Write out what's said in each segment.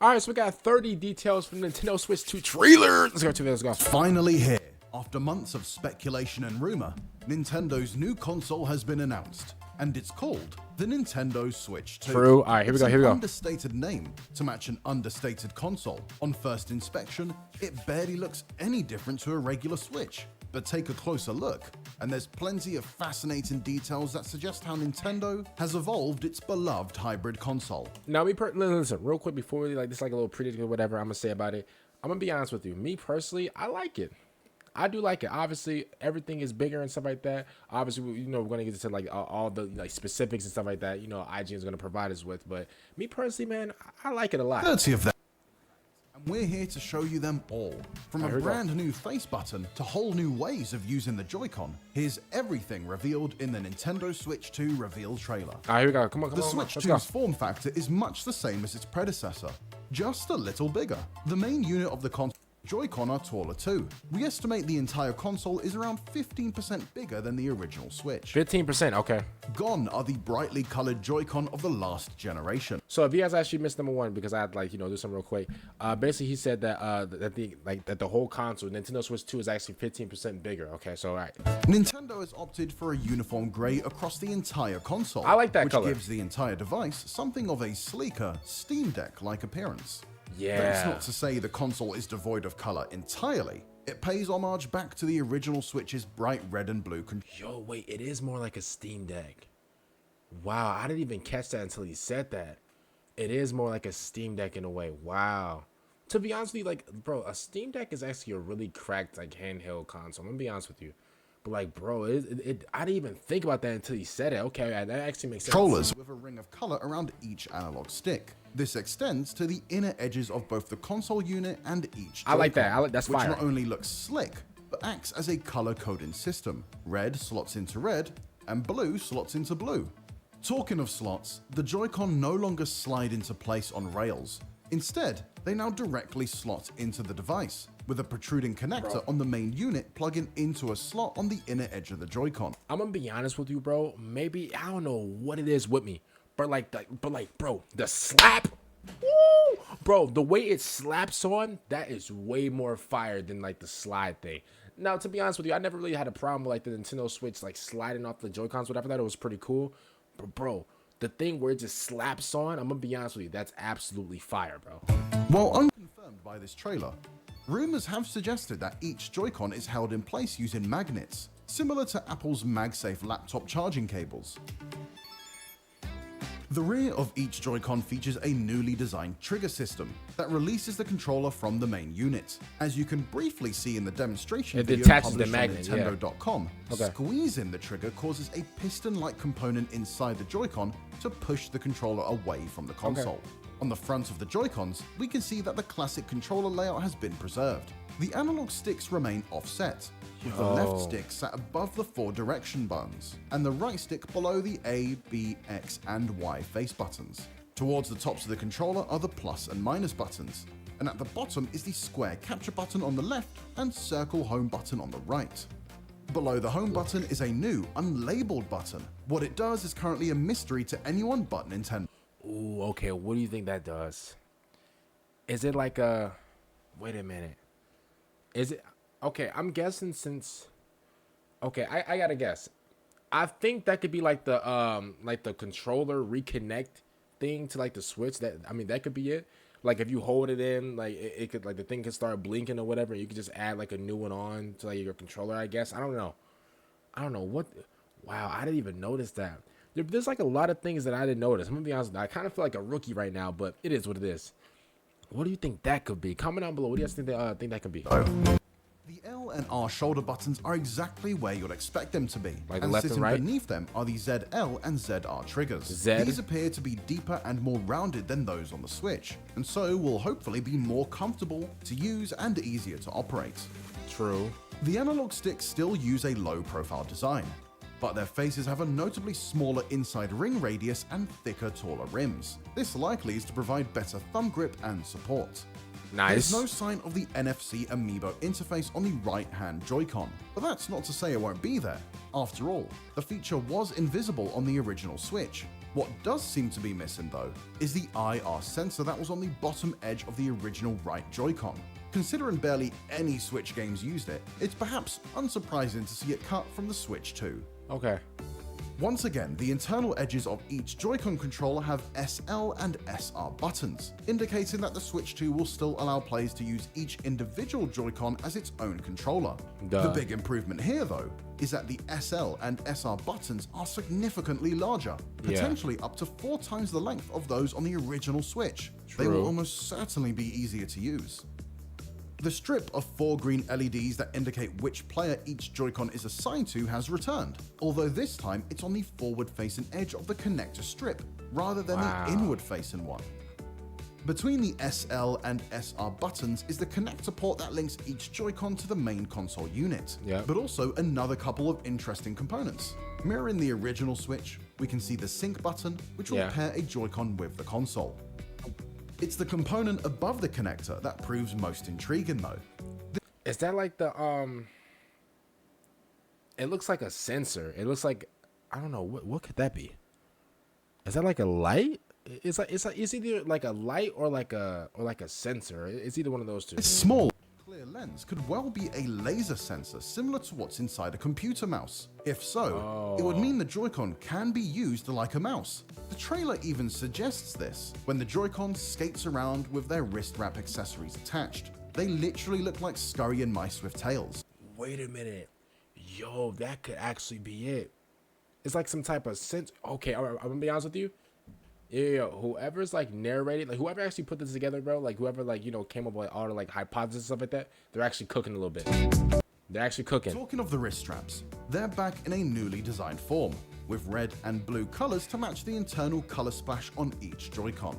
All right, so we got 30 details from the Nintendo Switch 2 trailer. Let's go to this. Let's go. Finally here. After months of speculation and rumor, Nintendo's new console has been announced, and it's called the Nintendo Switch 2. True. All right, here we go. Here we It's go. an understated name to match an understated console. On first inspection, it barely looks any different to a regular Switch. But take a closer look, and there's plenty of fascinating details that suggest how Nintendo has evolved its beloved hybrid console. Now, listen, real quick before we like a little prediction or whatever I'm gonna say about it. I'm gonna be honest with you. Me personally, I like it. I do like it. Obviously, everything is bigger and stuff like that. Obviously, we're gonna get into like all the like specifics and stuff like that. IGN is gonna provide us with. But me personally, man, I like it a lot. 30 of them. And we're here to show you them all. From a Here we go. brand new face button to whole new ways of using the Joy-Con, here's everything revealed in the Nintendo Switch 2 reveal trailer. All right, here we go. Come on. The Switch Let's go. 2's form factor is much the same as its predecessor, just a little bigger. The main unit of the console, Joy-Con, are taller too. We estimate the entire console is around 15% bigger than the original Switch. 15%. Okay. Gone are the brightly colored Joy-Con of the last generation. So if you guys actually missed number one, because I had do some real quick. Basically, he said that that the whole console, Nintendo Switch 2, is actually 15% bigger. Okay, so all right. Nintendo has opted for a uniform gray across the entire console. I like that which color. gives the entire device something of a sleeker Steam Deck-like appearance. Yeah. But it's not to say the console is devoid of color entirely. It pays homage back to the original Switch's bright red and blue Yo, wait, it is more like a Steam Deck. Wow, I didn't even catch that until he said that. It is more like a Steam Deck in a way. Wow. To be honest with you, like, bro, a Steam Deck is actually a really cracked, like, handheld console. I'm gonna be honest with you. But, like, bro, I didn't even think about that until he said it. Okay, that actually makes sense. controllers with a ring of color around each analog stick. This extends to the inner edges of both the console unit and each Joy-Con, I like that. That's which fire. not only looks slick, but acts as a color coding system. Red slots into red, and blue slots into blue. Talking of slots, the Joy-Con no longer slide into place on rails. Instead, they now directly slot into the device, with a protruding connector on the main unit plugging into a slot on the inner edge of the Joy-Con. I'm gonna be honest with you, bro. Maybe I don't know what it is with me, but bro, the slap, woo! Bro, the way it slaps on, that is way more fire than like the slide thing. Now, to be honest with you, I never really had a problem with like the Nintendo Switch like sliding off the Joy-Cons, whatever. That it was pretty cool, but bro, the thing where it just slaps on, I'm gonna be honest with you, that's absolutely fire, bro. While unconfirmed by this trailer, rumors have suggested that each Joy-Con is held in place using magnets, similar to Apple's MagSafe laptop charging cables. The rear of each Joy-Con features a newly designed trigger system that releases the controller from the main unit. As you can briefly see in the demonstration It video detaches the published magnet, on yeah. Nintendo.com, Okay. squeezing the trigger causes a piston-like component inside the Joy-Con to push the controller away from the console. On the front of the Joy-Cons, we can see that the classic controller layout has been preserved. The analog sticks remain offset, with the left stick sat above the 4 direction buttons, and the right stick below the A, B, X, and Y face buttons. Towards the tops of the controller are the plus and minus buttons, and at the bottom is the square capture button on the left and circle home button on the right. Below the home button is a new, unlabeled button. What it does is currently a mystery to anyone but Nintendo. Ooh, okay, what do you think that does? Is it like a... Wait a minute. Is it... Okay, I'm guessing since... Okay, I gotta guess. I think that could be like the controller reconnect thing to like the Switch. That could be it. Like if you hold it in, like it could, like the thing could start blinking or whatever. You could just add like a new one on to like your controller, I guess. I don't know what... Wow, I didn't even notice that. There's like a lot of things that I didn't notice. I'm gonna be honest with you. I kind of feel like a rookie right now, but it is what it is. What do you think that could be? Comment down below. What do you guys think that could be? The L and R shoulder buttons are exactly where you'd expect them to be, Like and left and sitting right? beneath them are the ZL and ZR triggers. Z? These appear to be deeper and more rounded than those on the Switch, and so will hopefully be more comfortable to use and easier to operate. True. The analog sticks still use a low-profile design, but their faces have a notably smaller inside ring radius and thicker, taller rims. This likely is to provide better thumb grip and support. Nice. There's no sign of the NFC Amiibo interface on the right-hand Joy-Con, but that's not to say it won't be there. After all, the feature was invisible on the original Switch. What does seem to be missing though is the IR sensor that was on the bottom edge of the original right Joy-Con. Considering barely any Switch games used it, it's perhaps unsurprising to see it cut from the Switch 2. Okay. Once again, the internal edges of each Joy-Con controller have SL and SR buttons, indicating that the Switch 2 will still allow players to use each individual Joy-Con as its own controller. Duh. The big improvement here, though, is that the SL and SR buttons are significantly larger, potentially up to 4 times the length of those on the original Switch. They will almost certainly be easier to use. The strip of 4 green LEDs that indicate which player each Joy-Con is assigned to has returned, although this time it's on the forward-facing edge of the connector strip, rather than the inward-facing one. Between the SL and SR buttons is the connector port that links each Joy-Con to the main console unit, but also another couple of interesting components. Mirroring the original Switch, we can see the sync button, which will pair a Joy-Con with the console. It's the component above the connector that proves most intriguing though. Is that like the it looks like a sensor. It looks like, I don't know, what could that be? Is that like a light? It's either like a light or like a sensor. It's either one of those two. This small clear lens could well be a laser sensor similar to what's inside a computer mouse. If so, it would mean the Joy-Con can be used like a mouse. The trailer even suggests this when the Joy-Con skates around with their wrist wrap accessories attached. They literally look like scurrying mice with tails. Wait a minute. Yo, that could actually be it. It's like some type of sense. Okay, I'm gonna be honest with you. Yeah, whoever's like narrating, like whoever actually put this together, bro, like whoever like, you know, came up with all the like hypotheses and stuff like that, they're actually cooking a little bit. They're actually cooking. Talking of the wrist straps, they're back in a newly designed form, with red and blue colors to match the internal color splash on each Joy-Con.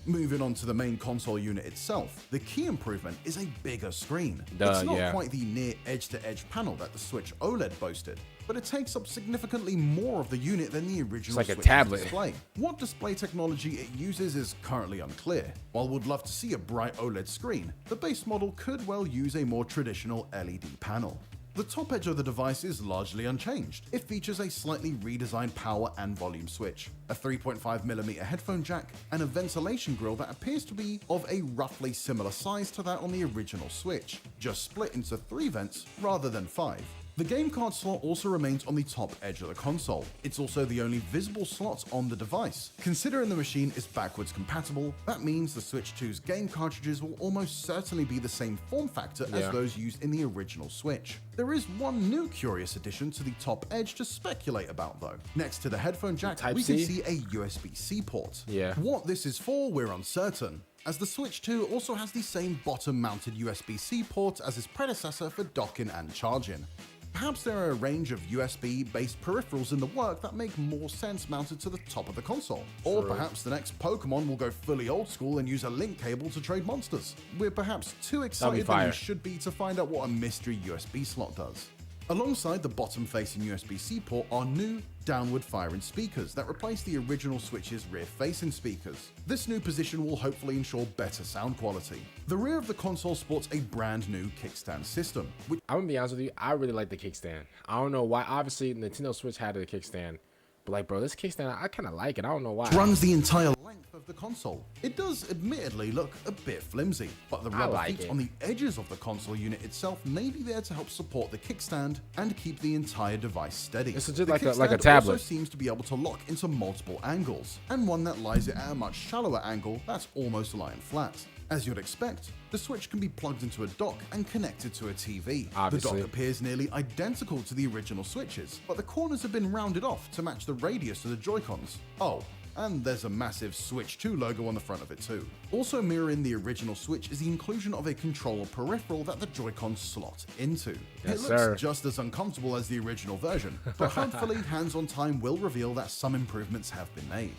Moving on to the main console unit itself, the key improvement is a bigger screen. It's not quite the near edge-to-edge panel that the Switch OLED boasted, but it takes up significantly more of the unit than the original Switch tablet display. What display technology it uses is currently unclear. While we'd love to see a bright OLED screen, the base model could well use a more traditional LED panel. The top edge of the device is largely unchanged. It features a slightly redesigned power and volume switch, a 3.5mm headphone jack, and a ventilation grill that appears to be of a roughly similar size to that on the original Switch, just split into 3 vents rather than 5. The game card slot also remains on the top edge of the console. It's also the only visible slot on the device. Considering the machine is backwards compatible, that means the Switch 2's game cartridges will almost certainly be the same form factor as those used in the original Switch. There is one new curious addition to the top edge to speculate about though. Next to the headphone jack, we can see a USB-C port. What this is for, we're uncertain, as the Switch 2 also has the same bottom-mounted USB-C port as its predecessor for docking and charging. Perhaps there are a range of USB-based peripherals in the work that make more sense mounted to the top of the console. Or perhaps the next Pokemon will go fully old school and use a link cable to trade monsters. We're perhaps too excited than we should be to find out what a mystery USB slot does. Alongside the bottom-facing USB-C port are new downward-firing speakers that replace the original Switch's rear-facing speakers. This new position will hopefully ensure better sound quality. The rear of the console sports a brand new kickstand system. I'm gonna be honest with you, I really like the kickstand. I don't know why. Obviously, Nintendo Switch had a kickstand, but like, bro, this kickstand, I kind of like it. I don't know why. Runs the entire length of the console. It does admittedly look a bit flimsy, but the rubber feet on the edges of the console unit itself may be there to help support the kickstand and keep the entire device steady. This is just like a tablet. Also seems to be able to lock into multiple angles, and one that lies at a much shallower angle that's almost lying flat. As you'd expect, the Switch can be plugged into a dock and connected to a TV. Obviously. The dock appears nearly identical to the original Switches, but the corners have been rounded off to match the radius of the Joy-Cons. Oh, and there's a massive Switch 2 logo on the front of it too. Also mirroring the original Switch is the inclusion of a controller peripheral that the Joy-Cons slot into. It looks just as uncomfortable as the original version, but hopefully hands-on time will reveal that some improvements have been made.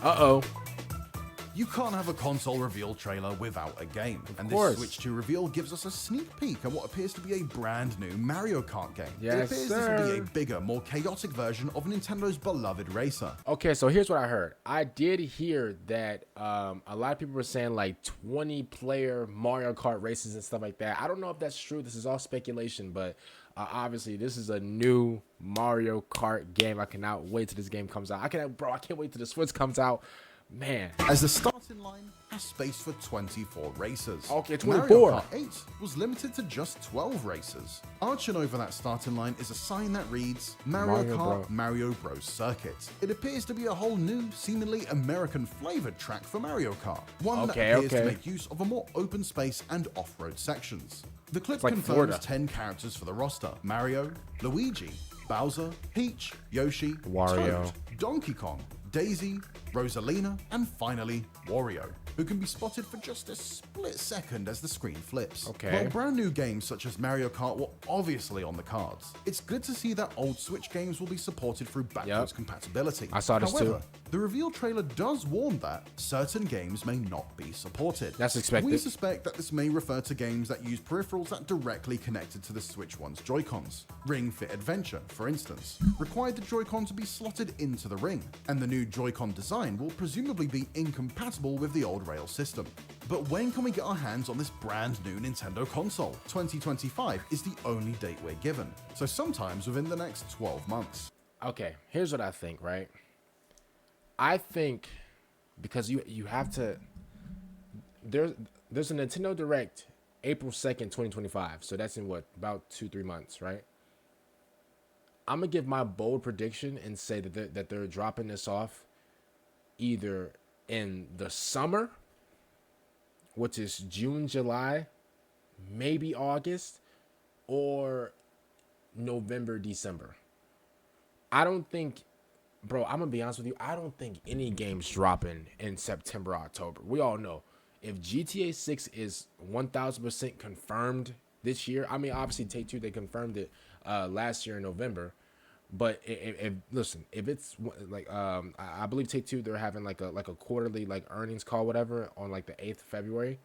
Uh-oh. You can't have a console reveal trailer without a game, and this Switch 2 reveal gives us a sneak peek at what appears to be a brand new Mario Kart game. It appears this will be a bigger, more chaotic version of Nintendo's beloved racer. Okay, so here's what I heard. I did hear that a lot of people were saying like 20-player Mario Kart races and stuff like that. I don't know if that's true. This is all speculation, but Obviously, this is a new Mario Kart game. I cannot wait till this game comes out. I can't wait till the Switch comes out. Man. As the starting line has space for 24 racers. Okay, Mario 24. Kart 8 was limited to just 12 racers. Arching over that starting line is a sign that reads Mario Kart Mario Bros Circuit. It appears to be a whole new, seemingly American flavored track for Mario Kart. One that appears to make use of a more open space and off-road sections. The clip confirms Florida. 10 characters for the roster: Mario, Luigi, Bowser, Peach, Yoshi, Wario, Toad, Donkey Kong, Daisy, Rosalina, and finally, Wario, who can be spotted for just a split second as the screen flips. While brand new games such as Mario Kart were obviously on the cards, it's good to see that old Switch games will be supported through backwards compatibility. I saw this too. The reveal trailer does warn that certain games may not be supported. That's expected. We suspect that this may refer to games that use peripherals that directly connected to the Switch One's Joy-Cons. Ring Fit Adventure, for instance, required the Joy-Con to be slotted into the ring, and the new Joy-Con design will presumably be incompatible with the old rail system. But when can we get our hands on this brand new Nintendo console? 2025 is the only date we're given, so sometimes within the next 12 months. Okay, here's what I think, right? I think because you have to, there's a Nintendo Direct April 2nd, 2025. So that's in what, about 2-3 months, right? I'm going to give my bold prediction and say that they're dropping this off either in the summer, which is June, July, maybe August, or November, December. I don't think, bro, I'm going to be honest with you, I don't think any game's dropping in September, October. We all know if GTA 6 is 1,000% confirmed this year, I mean, obviously Take-Two, they confirmed it last year in November. But if it's like I believe Take-Two, they're having like a quarterly like earnings call, whatever, on like the 8th of February.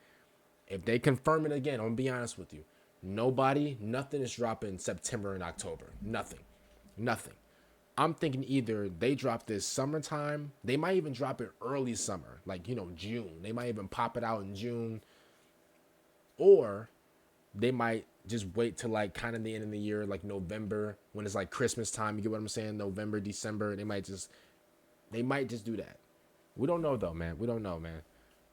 If they confirm it again, I'm gonna be honest with you, nothing is dropping September and October. Nothing. I'm thinking either they drop this summertime, they might even drop it early summer, like, you know, June. They might even pop it out in June, or they might just wait till like kind of the end of the year, like November, when it's like Christmas time. You get what I'm saying? November, December. They might just do that. We don't know though, man. We don't know, man.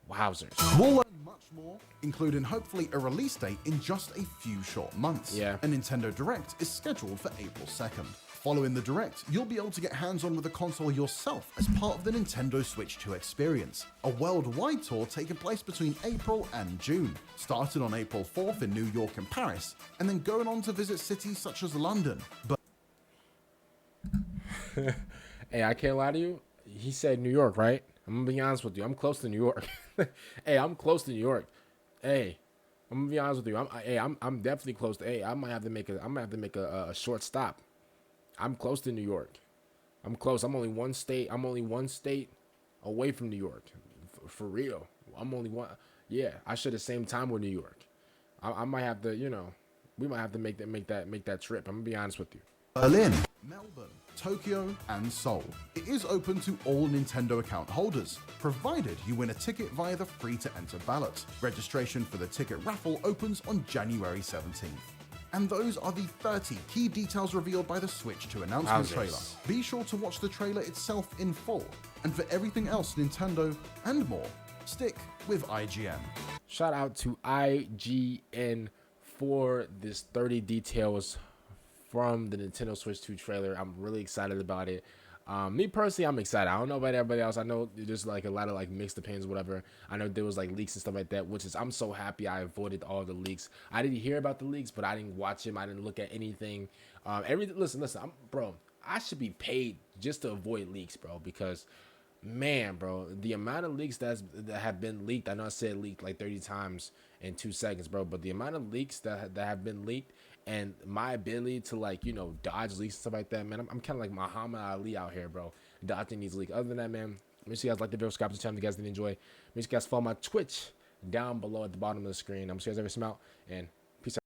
Wowzers. We'll learn much more, including hopefully a release date in just a few short months. Yeah. A Nintendo Direct is scheduled for April 2nd. Following the Direct, you'll be able to get hands-on with the console yourself as part of the Nintendo Switch 2 experience, a worldwide tour taking place between April and June, starting on April 4th in New York and Paris, and then going on to visit cities such as London. But hey, I can't lie to you. He said New York, right? I'm gonna be honest with you. I'm close to New York. Hey, I'm close to New York. Hey, I'm gonna be honest with you. I'm definitely close to. Hey, I might have to make a short stop. I'm close to New York. I'm close. I'm only one state away from New York. For real. I'm only one. Yeah, I share the same time with New York. I might have to, you know, we might have to make that trip. I'm gonna be honest with you. Berlin, Melbourne, Tokyo, and Seoul. It is open to all Nintendo account holders, provided you win a ticket via the free-to-enter ballot. Registration for the ticket raffle opens on January 17th. And those are the 30 key details revealed by the Switch 2 announcement trailer. Be sure to watch the trailer itself in full. And for everything else Nintendo and more, stick with IGN. Shout out to IGN for this 30 details from the Nintendo Switch 2 trailer. I'm really excited about it. Me personally, I'm excited. I don't know about everybody else. I know there's like a lot of like mixed opinions, whatever. I know there was like leaks and stuff like that, which is, I'm so happy I avoided all the leaks. I didn't hear about the leaks, but I didn't watch them. I didn't look at anything. Listen, bro, I should be paid just to avoid leaks, bro, because man, bro, the amount of leaks that have been leaked, I know I said leaked like 30 times in 2 seconds, bro, but the amount of leaks that have been leaked, and my ability to, like, you know, dodge leaks and stuff like that, man, I'm kind of like Muhammad Ali out here, bro, dodging these leaks. Other than that, man, make sure you guys like the video, subscribe to the channel if you guys did enjoy. Make sure you guys follow my Twitch down below at the bottom of the screen. I'm sure you guys ever smile, and